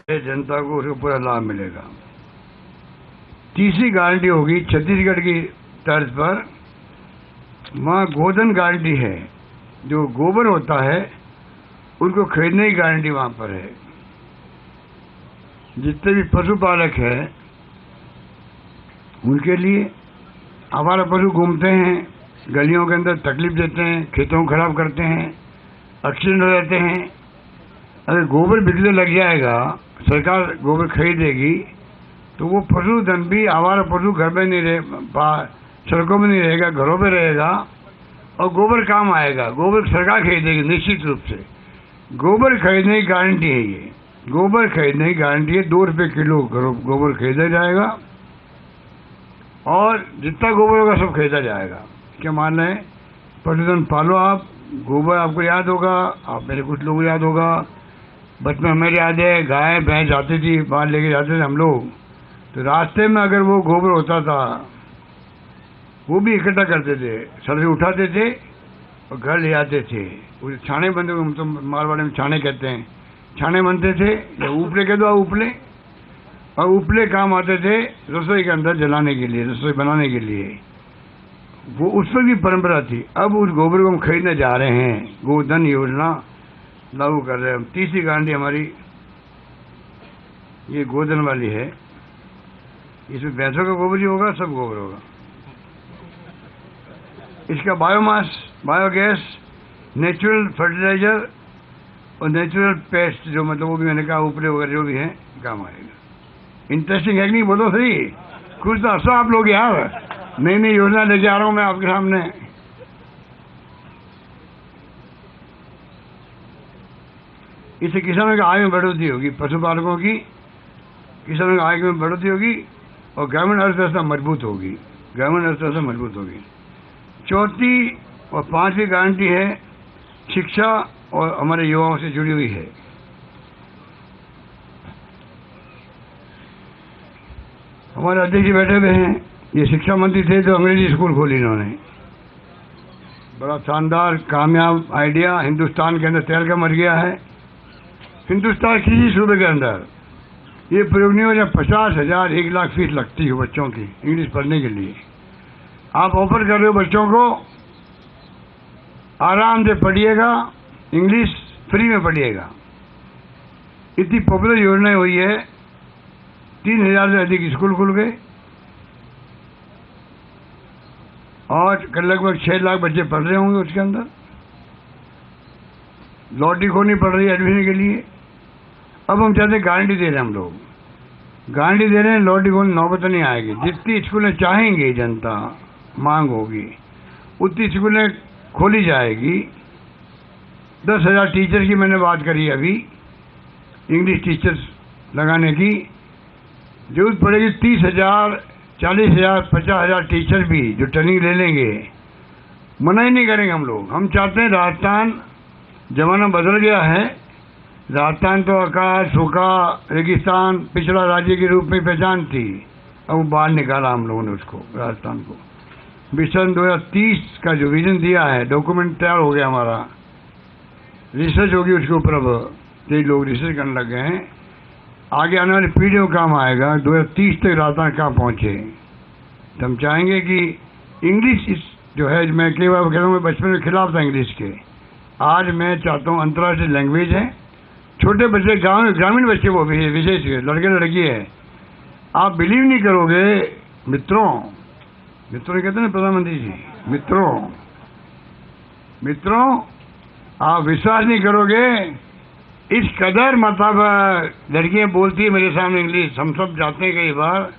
जनता को उसका पूरा लाभ मिलेगा। तीसरी गारंटी होगी छत्तीसगढ़ की तर्ज पर, वहाँ गोधन गारंटी है। जो गोबर होता है उनको खरीदने की गारंटी वहाँ पर है। जितने भी पशुपालक हैं उनके लिए, आवारा पशु घूमते हैं गलियों के अंदर, तकलीफ देते हैं, खेतों को खराब करते हैं, एक्सीडेंट हो जाते हैं। अगर गोबर बिकने लग जाएगा, सरकार गोबर खरीदेगी, तो वो पशुधन भी, आवारा पशु घर में नहीं रहे, सड़कों में नहीं रहेगा, घरों में रहेगा और गोबर काम आएगा। गोबर सरकार खरीदेगी निश्चित रूप से। गोबर खरीदने की गारंटी है ये। गोबर खरीदने की गारंटी है। 2 रुपये किलो गोबर खरीदा जाएगा और जितना गोबर होगा सब खरीदा जाएगा। क्या मान रहे हैं? पशुधन पालो आप, गोबर आपको याद होगा, आप मेरे कुछ लोग याद होगा, बचपन में हमें याद है, गाय भैंस जाती थी, बाहर लेके जाते थे हम लोग, तो रास्ते में अगर वो गोबर होता था वो भी इकट्ठा करते थे, सर से उठाते थे और घर ले आते थे। वो छाने बनते, हम तो मारवाड़ी में छाने कहते हैं, छाने बनते थे या उपले कह दो, उपले, और उपले काम आते थे रसोई के अंदर जलाने के लिए, रसोई बनाने के लिए। वो उस पर भी परंपरा थी। अब उस गोबर को हम खरीदने जा रहे हैं, गोधन योजना लागू कर रहे हैं हम। तीसरी गारंटी हमारी ये गोधन वाली है। इसमें भैंसों का गोबर ही होगा, सब गोबर होगा। इसका बायोमास, बायोगैस, नेचुरल फर्टिलाइजर और नेचुरल पेस्ट, जो मतलब वो भी मैंने कहा उपले वगैरह जो भी है काम आएगा। इंटरेस्टिंग है कि नहीं? बोलो सही, कुछ तो हंसो आप लोग यार। नई नई योजना लेके आ रहा हूं मैं आपके सामने। इससे किसानों की आय में बढ़ोतरी होगी, पशुपालकों की, किसानों की आय में बढ़ोतरी होगी और ग्रामीण अर्थव्यवस्था मजबूत होगी, ग्रामीण अर्थव्यवस्था मजबूत होगी। चौथी और पांचवी गारंटी है शिक्षा और हमारे युवाओं से जुड़ी हुई है। हमारे अध्यक्ष जी बैठे हुए हैं, ये शिक्षा मंत्री थे तो अंग्रेजी स्कूल खोली इन्होंने। बड़ा शानदार कामयाब आइडिया हिंदुस्तान के अंदर तैर कर मर गया है। हिंदुस्तान किसी सूबे के अंदर ये प्रयोग नहीं हो जाए। 50,000 1 लाख फीस लगती है बच्चों की इंग्लिश पढ़ने के लिए। आप ऑफर कर रहे हो बच्चों को, आराम से पढ़िएगा, इंग्लिश फ्री में पढ़िएगा। इतनी पॉपुलर योजना हुई है, 3,000 से अधिक स्कूल खुल गए और लगभग 6 लाख बच्चे पढ़ रहे होंगे उसके अंदर। लॉटरी खोनी पड़ रही है एडमिशन के लिए। अब हम चाहते हैं गारंटी दे रहे हैं, हम लोग गारंटी दे रहे हैं, लॉटरी खोनी नौबत नहीं आएगी। जितनी स्कूलें चाहेंगे जनता, मांग होगी, उतनी स्कूलें खोली जाएगी। 10,000 टीचर की मैंने बात करी अभी, इंग्लिश टीचर्स लगाने की जरूरत पड़ेगी। 30,000, 40,000, 50,000 टीचर भी जो ट्रेनिंग ले लेंगे, मना ही नहीं करेंगे हम लोग। हम चाहते हैं, राजस्थान, जमाना बदल गया है। राजस्थान तो अकाल, सूखा, रेगिस्तान, पिछड़ा राज्य के रूप में पहचान थी। अब वो बाहर निकाला हम लोगों ने उसको, राजस्थान को। विजन 2030 का जो विजन दिया है, डॉक्यूमेंट तैयार हो गया हमारा, रिसर्च होगी उसके ऊपर। अब कई लोग रिसर्च करने लग गए हैं, आगे आने वाली पीढ़ियों को काम आएगा। 2030 तक राजस्थान कहाँ पहुँचे। तो हम चाहेंगे कि इंग्लिश जो है, मैं कई बार कहता हूँ, मैं बचपन में खिलाफ था इंग्लिश के। आज मैं चाहता हूँ अंतर्राष्ट्रीय लैंग्वेज है। छोटे बच्चे, गाँव ग्रामीण बच्चे, वो भी विशेष लड़के लड़की है, आप बिलीव नहीं करोगे मित्रों, मित्रों कहते हैं ना प्रधानमंत्री जी, मित्रों आप विश्वास नहीं करोगे, इस कदर मतलब लड़कियां बोलती है मेरे सामने इंग्लिश। हम सब जाते हैं कई बार,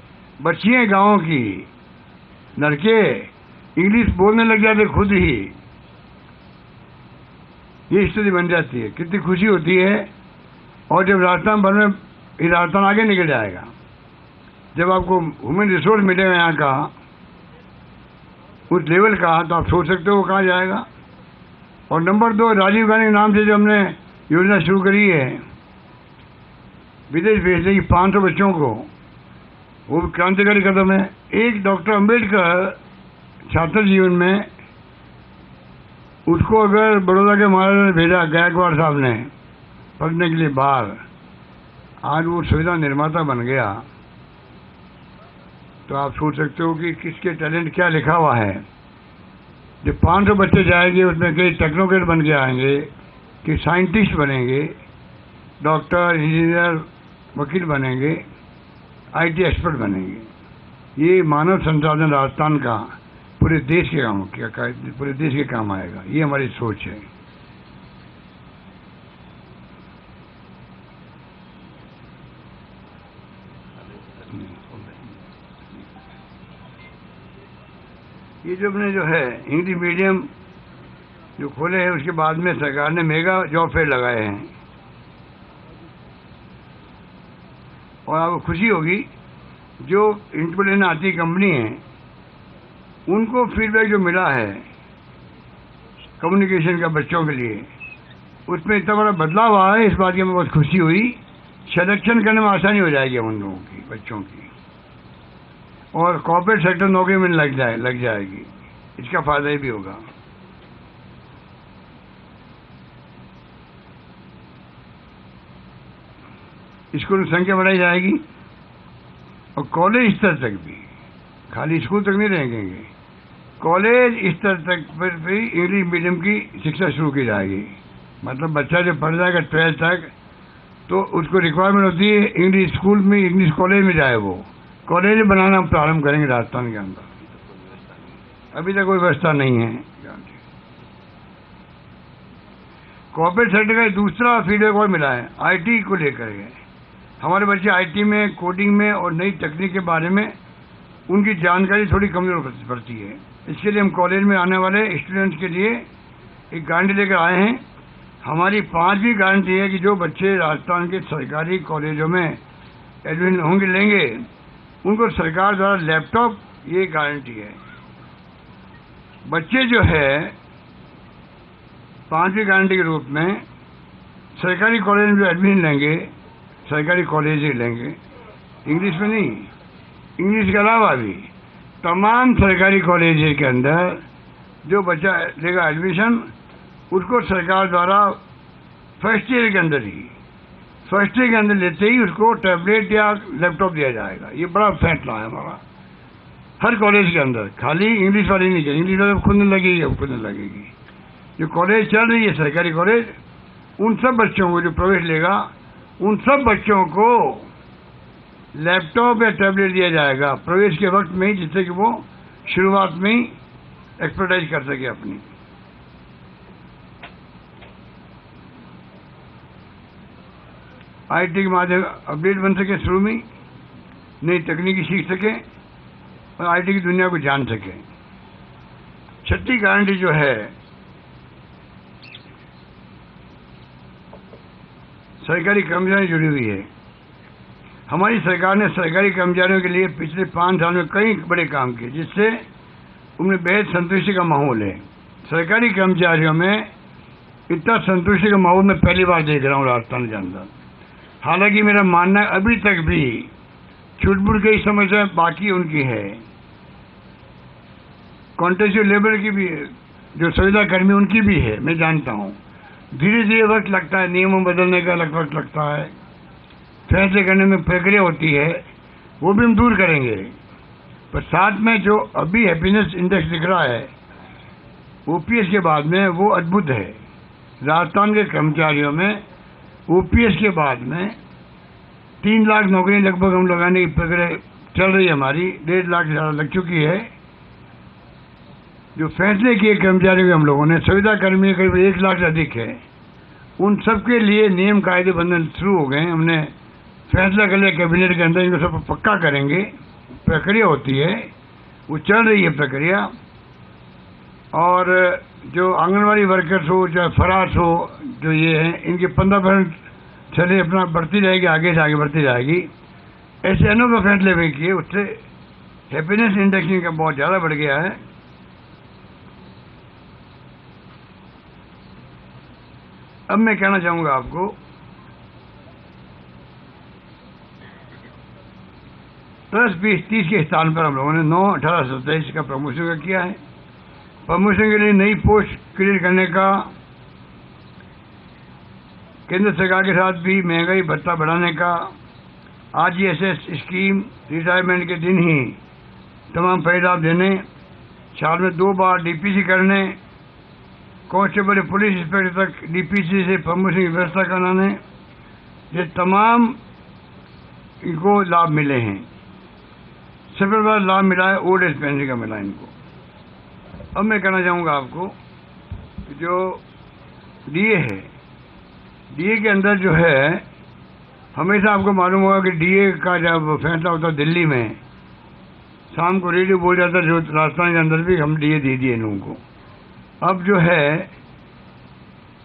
बच्चियां गाँव की, लड़के इंग्लिश बोलने लग जाते खुद ही। ये स्थिति बन जाती है, कितनी खुशी होती है। और जब राजस्थान भर में, राजस्थान आगे निकल जाएगा, जब आपको ह्यूमन रिसोर्स मिलेगा यहाँ का उस लेवल का, तो आप सोच सकते हो वो कहाँ जाएगा। और नंबर 2, राजीव गांधी के नाम से जो हमने योजना शुरू करी है विदेश भेजने की 500 बच्चों को, वो क्रांतिकारी कदम है। एक डॉक्टर अंबेडकर छात्र जीवन में, उसको अगर बड़ौदा के महाराजा ने भेजा, गायकवाड़ साहब ने, पढ़ने के लिए बाहर, आज वो सुविधा निर्माता बन गया, तो आप सोच सकते हो कि किसके टैलेंट क्या लिखा हुआ है। जब 500 बच्चे जाएंगे उसमें कई टेक्नोक्रेट बन के आएंगे, कि साइंटिस्ट बनेंगे, डॉक्टर, इंजीनियर, वकील बनेंगे, आईटी एक्सपर्ट बनेंगे। ये मानव संसाधन राजस्थान का पूरे देश के पूरे देश के काम आएगा। ये हमारी सोच है। ये जो अपने जो है इंग्लिश मीडियम जो खोले हैं, उसके बाद में सरकार ने मेगा जॉब फेयर लगाए हैं। और आपको खुशी होगी, जो इंटरव्यू लेने आती कंपनी है उनको फीडबैक जो मिला है कम्युनिकेशन का बच्चों के लिए, उसमें इतना बड़ा बदलाव आया है। इस बात की हमें बहुत खुशी हुई। सिलेक्शन करने में आसानी हो जाएगी उन लोगों की, बच्चों की, और कॉर्पोरेट सेक्टर नौकरी में लग जाएगी। इसका फायदा भी होगा। स्कूल की संख्या बढ़ाई जाएगी और कॉलेज स्तर तक भी, खाली स्कूल तक नहीं रहेंगे, कॉलेज स्तर तक पर भी इंग्लिश मीडियम की शिक्षा शुरू की जाएगी। मतलब बच्चा जब पढ़ जाएगा 12th तक, तो उसको रिक्वायरमेंट होती है इंग्लिश स्कूल में, इंग्लिश कॉलेज में जाए। वो कॉलेज बनाना हम प्रारंभ करेंगे राजस्थान के अंदर। अभी तक कोई व्यवस्था नहीं है। कॉर्पोरेट सेक्टर का दूसरा फीडबैक और मिला है, आईटी को लेकर के। हमारे बच्चे आईटी में, कोडिंग में और नई तकनीक के बारे में उनकी जानकारी थोड़ी कमजोर पड़ती है। इसके लिए हम कॉलेज में आने वाले स्टूडेंट्स के लिए एक गारंटी लेकर आए हैं। हमारी 5वीं गारंटी है कि जो बच्चे राजस्थान के सरकारी कॉलेजों में एडमिशन होंगे, लेंगे, उनको सरकार द्वारा लैपटॉप, ये गारंटी है। बच्चे जो है 5वीं गारंटी के रूप में सरकारी कॉलेज में जो एडमिशन लेंगे, सरकारी कॉलेज ही लेंगे, इंग्लिश में नहीं, इंग्लिश के अलावा भी तमाम सरकारी कॉलेज के अंदर जो बच्चा लेगा एडमिशन, उसको सरकार द्वारा फर्स्ट ईयर के अंदर लेते ही उसको टैबलेट या लैपटॉप दिया जाएगा। ये बड़ा फैसला है हमारा हर कॉलेज के अंदर। खाली इंग्लिश वाली नहीं चाहिए, इंग्लिश वाले खुद नहीं लगेगी। जो कॉलेज चल रही है सरकारी कॉलेज, उन सब बच्चों को जो प्रवेश लेगा, उन सब बच्चों को लैपटॉप या टैबलेट दिया जाएगा प्रवेश के वक्त में ही, जिससे कि वो शुरुआत में ही एक्सपर्टाइज कर सके अपनी। आईटी के माध्यम अपडेट बन सके, शुरू में नई तकनीकी सीख सके और आईटी की दुनिया को जान सके। छठी गारंटी जो है सरकारी कर्मचारी जुड़ी हुई है। हमारी सरकार ने सरकारी कर्मचारियों के लिए पिछले 5 साल में कई बड़े काम किए, जिससे उनमें बेहद संतुष्टि का माहौल है। सरकारी कर्मचारियों में इतना संतुष्टि का माहौल मैं पहली बार देख रहा हूँ राजस्थान के अंदर। हालांकि मेरा मानना है अभी तक भी छूट-बूट की समस्या बाकी उनकी है, कॉन्ट्रैक्चुअल लेबर की भी है, जो संविदा कर्मी उनकी भी है, मैं जानता हूँ। धीरे धीरे वक्त लगता है, नियमों बदलने का वक्त लगता है, फैसले करने में प्रक्रिया होती है, वो भी हम दूर करेंगे। पर साथ में जो अभी हैप्पीनेस इंडेक्स दिख रहा है ओपीएस के बाद में, वो अद्भुत है। राजस्थान के कर्मचारियों में ओपीएस के बाद में 3 लाख नौकरी लगभग हम लगाने की प्रक्रिया चल रही है हमारी, 1.5 लाख से ज़्यादा लग चुकी है। जो फैसले किए कर्मचारियों के हम लोगों ने, संविदा कर्मी करीब 1 लाख से अधिक है, उन सबके लिए नियम कायदे बंधन शुरू हो गए। हमने फैसला कर लिया कैबिनेट के अंदर, इनको सब पक्का करेंगे। प्रक्रिया होती है, वो चल रही है प्रक्रिया। और जो आंगनवाड़ी वर्कर्स हो, चाहे फरास हो, जो ये हैं, इनके 15% चले अपना बढ़ती रहेगी, आगे से आगे बढ़ती जाएगी। ऐसे अनोखे फैसले भी किए, उससे हैप्पीनेस इंडेक्स इनका बहुत ज़्यादा बढ़ गया है। अब मैं कहना चाहूँगा आपको, +20, 30 के स्थान पर हम लोगों ने 9, 18, 27 का प्रमोशन का किया है। प्रमोशन के लिए नई पोस्ट क्रिएट करने का, केंद्र सरकार के साथ भी महंगाई भत्ता बढ़ाने का, RGSS स्कीम रिटायरमेंट के दिन ही तमाम पैदा देने, साल में 2 बार DPC करने, कांस्टेबल पुलिस इंस्पेक्टर तक DPC से प्रमोशन की व्यवस्था कराने, ये तमाम इनको लाभ मिले हैं। सबसे बड़ा लाभ मिला है ओल्ड एज पेंशन का मिला इनको। अब मैं कहना चाहूँगा आपको कि जो DA है, DA के अंदर जो है, हमेशा आपको मालूम होगा कि DA का जब फैसला होता दिल्ली में, शाम को रेडियो बोल जाता जो राजस्थान के अंदर भी हम DA दे दिए इन लोगों को। अब जो है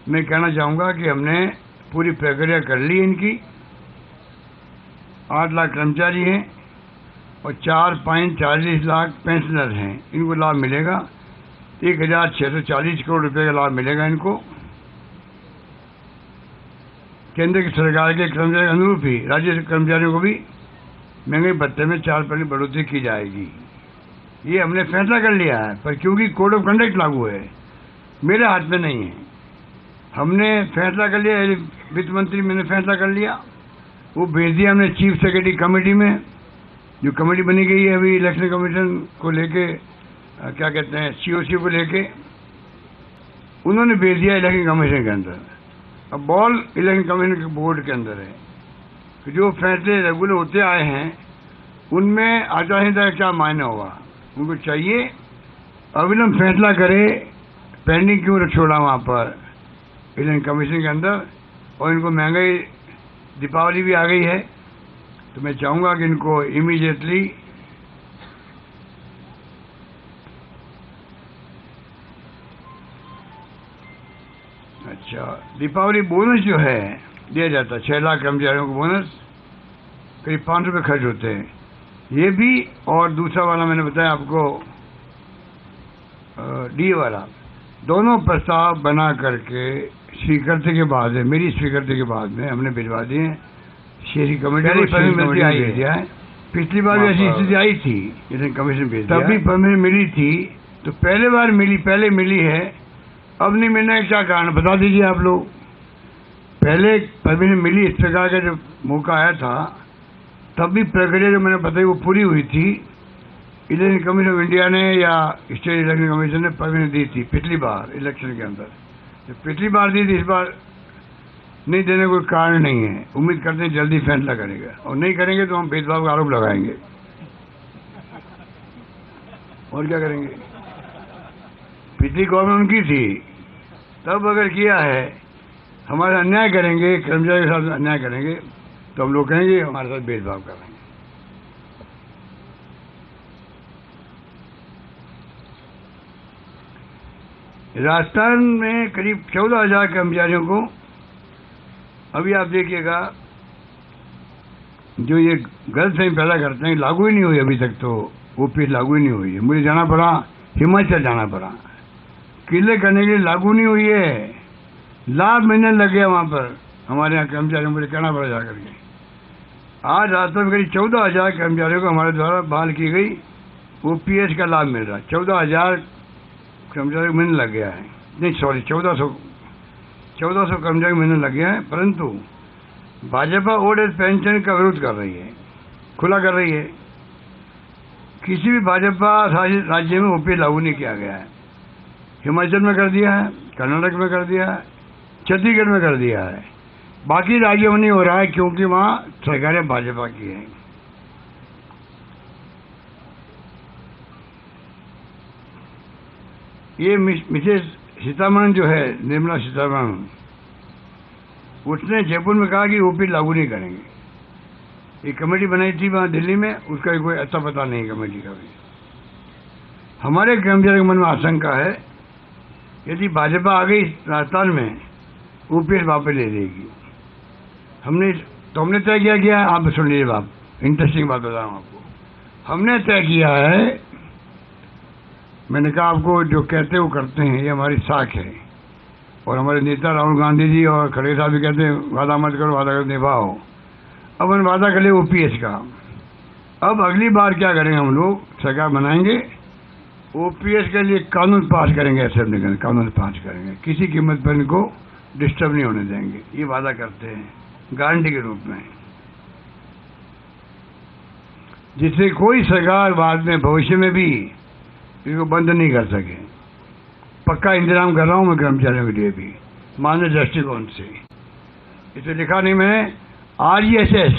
मैं कहना चाहूँगा कि हमने पूरी प्रक्रिया कर ली इनकी। 8 लाख कर्मचारी हैं और 4.40 लाख पेंशनर हैं, इनको लाभ मिलेगा। 1640 करोड़ रुपए का लाभ मिलेगा इनको। केंद्र की सरकार के कर्मचारी के अनुरूप ही राज्य कर्मचारियों को भी महंगाई भत्ते में 4% बढ़ोतरी की जाएगी। ये हमने फैसला कर लिया है, पर क्योंकि कोड ऑफ कंडक्ट लागू है, मेरे हाथ में नहीं है। हमने फैसला कर लिया, वित्त मंत्री मैंने फैसला कर लिया, वो भेज दिया हमने चीफ सेक्रेटरी कमेटी में, जो कमेटी बनी गई है अभी इलेक्शन कमीशन को लेके, क्या कहते हैं, COC को लेके, उन्होंने भेज दिया इलेक्शन कमीशन के अंदर। अब बॉल इलेक्शन कमीशन के बोर्ड के अंदर है कि जो फैसले रेगुलर होते आए हैं उनमें आचार संहिता का क्या मायने होगा। उनको चाहिए अविलंब फैसला करे, पेंडिंग क्यों छोड़ा वहाँ पर इलेक्शन कमीशन के अंदर। और इनको महंगाई, दीपावली भी आ गई है, तो मैं चाहूँगा कि इनको इमीडिएटली दीपावली बोनस जो है दिया जाता है, 6 लाख कर्मचारियों को बोनस, करीब 5 रुपये खर्च होते हैं, ये भी। और दूसरा वाला मैंने बताया आपको DA वाला, दोनों प्रस्ताव बना करके स्वीकृति के बाद है, मेरी स्वीकृति के बाद में हमने भिजवा दिए शेरी कमेटी है। पिछली बार भी ऐसी स्थिति आई थी, इलेक्शन कमीशन भेज दिया, तब भी परमिशन मिली थी, तो पहले बार मिली, पहले मिली है, अब नहीं मिलने का क्या कारण बता दीजिए आप लोग। पहले परमिशन मिली, इस प्रकार का जब मौका आया था, तब भी प्रक्रिया जो मैंने बताई वो पूरी हुई थी। इलेक्शन कमीशन ऑफ इंडिया ने या स्टेट इलेक्शन कमीशन ने परमिशन दी थी पिछली बार इलेक्शन के अंदर। जब पिछली बार दी थी, इस बार नहीं देने का कोई कारण नहीं है। उम्मीद करते हैं जल्दी फैसला करेगा, और नहीं करेंगे तो हम भेदभाव का आरोप लगाएंगे, और क्या करेंगे। पिछली गवर्नमेंट उनकी थी, तब अगर किया है, हमारा अन्याय करेंगे, कर्मचारी के साथ अन्याय करेंगे, तो हम लोग कहेंगे हमारे साथ भेदभाव कर रहे हैं। राजस्थान में करीब 14,000 कर्मचारियों को, अभी आप देखिएगा, जो ये गलतफहमी पैदा करते हैं, लागू ही नहीं हुई अभी तक, तो OPS लागू ही नहीं हुई है। मुझे जाना पड़ा, हिमाचल जाना पड़ा, किले करने के लिए लागू नहीं हुई है। लाख महीने लग गया वहाँ पर, हमारे यहाँ कर्मचारियों मुझे कहना पड़ा जाकर के। आज राजस्थान में करीब 14,000 कर्मचारियों को हमारे द्वारा बहाल की गई OPS का लाभ मिल रहा है। 14,000 कर्मचारियों को मिलने लग गया है, नहीं सॉरी 1400 कर्मचारी को मिलने लग गया है। परंतु भाजपा ओल्ड एज पेंशन का विरोध कर रही है, खुला कर रही है। किसी भी भाजपा राज्य में OPS लागू नहीं किया गया है। हिमाचल में कर दिया है, कर्नाटक में कर दिया है, छत्तीसगढ़ में कर दिया है, बाकी राज्यों में नहीं हो रहा है, क्योंकि वहाँ सरकारें भाजपा की हैं। ये मिसेस सीतारमण जो है, निर्मला सीतारमण, उसने जयपुर में कहा कि OPS लागू नहीं करेंगे। एक कमेटी बनाई थी वहाँ दिल्ली में, उसका भी कोई अता पता नहीं कमेटी का भी। हमारे कर्मचारियों के मन में आशंका है, यदि भाजपा आ गई राजस्थान में, OPS वापस ले लेगी। हमने तय किया, आप सुन लीजिए बात, इंटरेस्टिंग बात बता रहा हूँ आपको। हमने तय किया है, मैंने कहा आपको जो कहते हैं वो करते हैं, ये हमारी साख है। और हमारे नेता राहुल गांधी जी और खड़गे साहब भी कहते हैं वादा मत करो, वादा कर निभाओ। अब हम वादा कर ले OPS का। अब अगली बार क्या करेंगे, हम लोग सरकार बनाएंगे, OPS के लिए कानून पास करेंगे, असेंबली में कानून पास करेंगे, किसी कीमत पर इनको डिस्टर्ब नहीं होने देंगे। ये वादा करते हैं गारंटी के रूप में। जिससे कोई सरकार बाद में भविष्य में भी इसको बंद नहीं कर सके। पक्का इंतजाम कर रहा हूँ मैं कर्मचारियों के लिए भी, मानवीय दृष्टिकोण से। इसे लिखा नहीं मैंने, RESS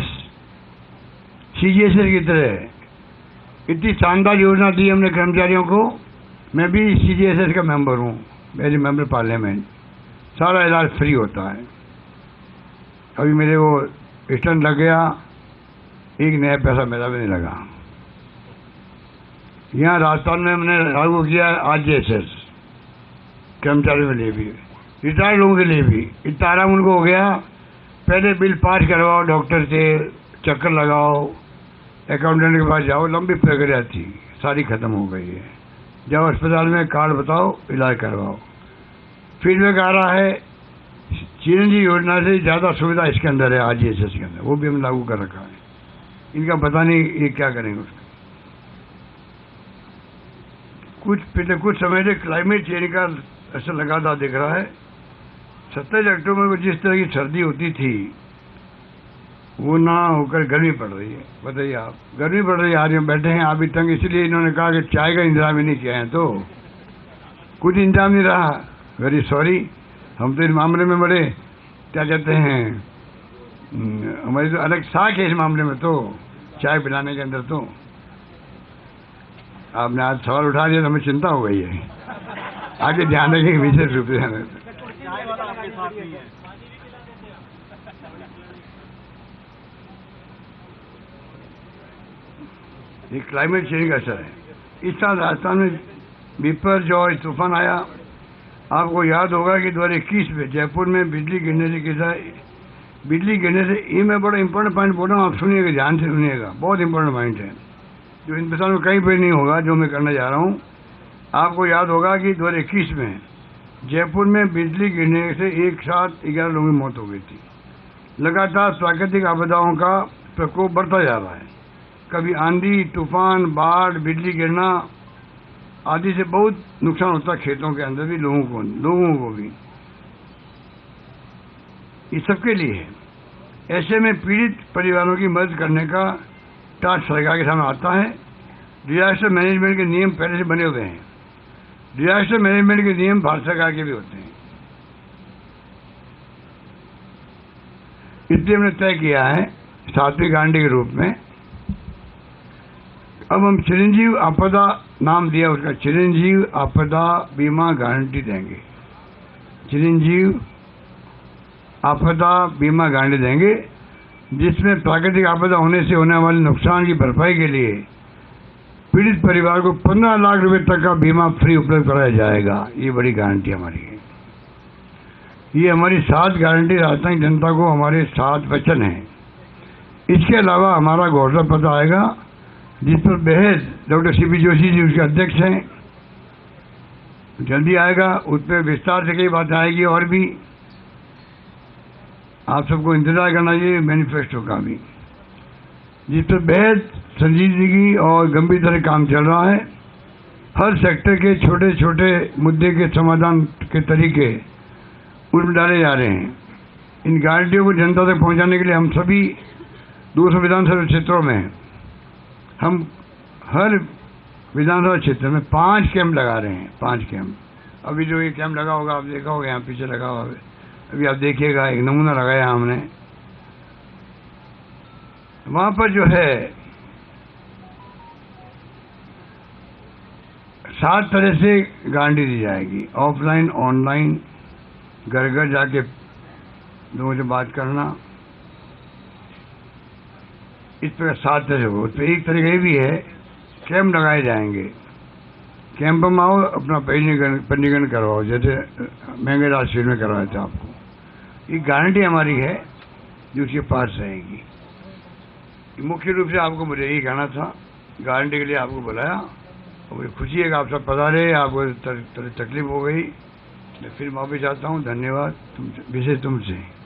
CGSS की तरह इतनी शानदार योजना दी हमने कर्मचारियों को। मैं भी CGSS का मेंबर हूँ, मेरी मेंबर पार्लियामेंट। सारा इलाज फ्री होता है। अभी मेरे वो स्टंट लग गया, एक नया पैसा मेरा भी नहीं लगा। यहाँ राजस्थान में हमने लागू किया RGSS कर्मचारियों के लिए भी, रिटायर्ड लोगों के लिए भी। इतना आराम उनको हो गया, पहले बिल पास करवाओ, डॉक्टर से चक्कर लगाओ, अकाउंटेंट के पास जाओ, लंबी प्रक्रिया थी, सारी खत्म हो गई है। जाओ अस्पताल में कार्ड बताओ, इलाज करवाओ। फीडबैक आ रहा है, चिरंजीवी योजना से ज़्यादा सुविधा इसके अंदर है, RGSS के अंदर, वो भी हम लागू कर रखा है। इनका पता नहीं ये क्या करेंगे उसका। कुछ समय से क्लाइमेट चेंज का असर लगातार दिख रहा है। 27 अक्टूबर को जिस तरह की सर्दी होती थी वो ना होकर गर्मी पड़ रही है। बताइए आप, गर्मी पड़ रही है, आज हम बैठे हैं आप भी तंग, इसलिए इन्होंने कहा कि चाय का इंतजाम ही नहीं किया है, तो कुछ इंतजाम नहीं रहा। वेरी सॉरी, हम तो इस मामले में बड़े क्या कहते हैं, हमारी तो अलग साख है इस मामले में, तो चाय पिलाने के अंदर। तो आपने आज सवाल उठा दिया तो हमें चिंता हो गई है। आगे ध्यान रखेंगे, विशेष रूप से ध्यान रखें। ये क्लाइमेट चेंज का असर है। इस साल राजस्थान में बिपरजॉय तूफान आया। आपको याद होगा कि 2021 में जयपुर में बिजली गिरने से ये मैं बड़ा इंपॉर्टेंट पॉइंट बोल रहा हूँ, आप सुनिएगा, ध्यान से सुनिएगा, बहुत इंपॉर्टेंट पॉइंट है जो हिंदुस्तान में कहीं पर नहीं होगा, जो मैं करने जा रहा हूँ। आपको याद होगा कि 2021 में जयपुर में बिजली गिरने से एक साथ 11 लोगों की मौत हो गई थी। लगातार प्राकृतिक आपदाओं का प्रकोप बढ़ता जा रहा है। कभी आंधी, तूफान, बाढ़, बिजली गिरना आदि से बहुत नुकसान होता है खेतों के अंदर भी, लोगों को भी। ये सबके लिए है। ऐसे में पीड़ित परिवारों की मदद करने का टास्क सरकार के सामने आता है। डिजास्टर मैनेजमेंट के नियम पहले से बने हुए हैं। डिजास्टर मैनेजमेंट के नियम भारत सरकार के भी होते हैं। इसलिए हमने तय किया है 7वीं गारंटी के रूप में, अब हम चिरंजीव आपदा नाम दिया उसका, चिरंजीव आपदा बीमा गारंटी देंगे। चिरंजीव आपदा बीमा गारंटी देंगे, जिसमें प्राकृतिक आपदा होने से होने वाले नुकसान की भरपाई के लिए पीड़ित परिवार को 15 लाख रुपए तक का बीमा फ्री उपलब्ध कराया जाएगा। ये बड़ी गारंटी हमारी है। ये हमारी 7 गारंटी राजस्थान की जनता को, हमारे 7 वचन हैं। इसके अलावा हमारा घोषणा पत्र आएगा जिस पर बहस डॉक्टर CP जोशी जी उसके अध्यक्ष हैं, जल्दी आएगा। उस पर विस्तार से कई बातें आएगी और भी। आप सबको इंतजार करना चाहिए मैनिफेस्टो का भी, जिस पर बेहद संजीदगी और गंभीरता से काम चल रहा है। हर सेक्टर के छोटे छोटे मुद्दे के समाधान के तरीके उनमें डाले जा रहे हैं। इन गारंटियों को जनता तक पहुंचाने के लिए हम सभी 200 विधानसभा क्षेत्रों में, हम हर विधानसभा क्षेत्र में 5 कैंप लगा रहे हैं। 5 कैंप। अभी जो ये कैंप लगा होगा, आप देखा होगा, यहाँ पीछे लगा हुआ है, अभी आप देखिएगा, एक नमूना लगाया हमने। वहाँ पर जो है 7 तरह से गारंटी दी जाएगी। ऑफलाइन, ऑनलाइन, घर घर जाके लोगों से बात करना, इस तरह 7 तरह हो। तो एक तरीका ये भी है, कैंप लगाए जाएंगे। कैंप में आओ, अपना पंजीकरण करवाओ, जैसे महंगे राजशील में करवाया था आपको। ये गारंटी हमारी है जो उसके पास रहेगी। मुख्य रूप से आपको मुझे यही कहना था, गारंटी के लिए आपको बुलाया और मुझे खुशी है कि आप सब पधारे। आपको तकलीफ हो गई, मैं फिर वापस आता हूँ। धन्यवाद, विशेष तुमसे।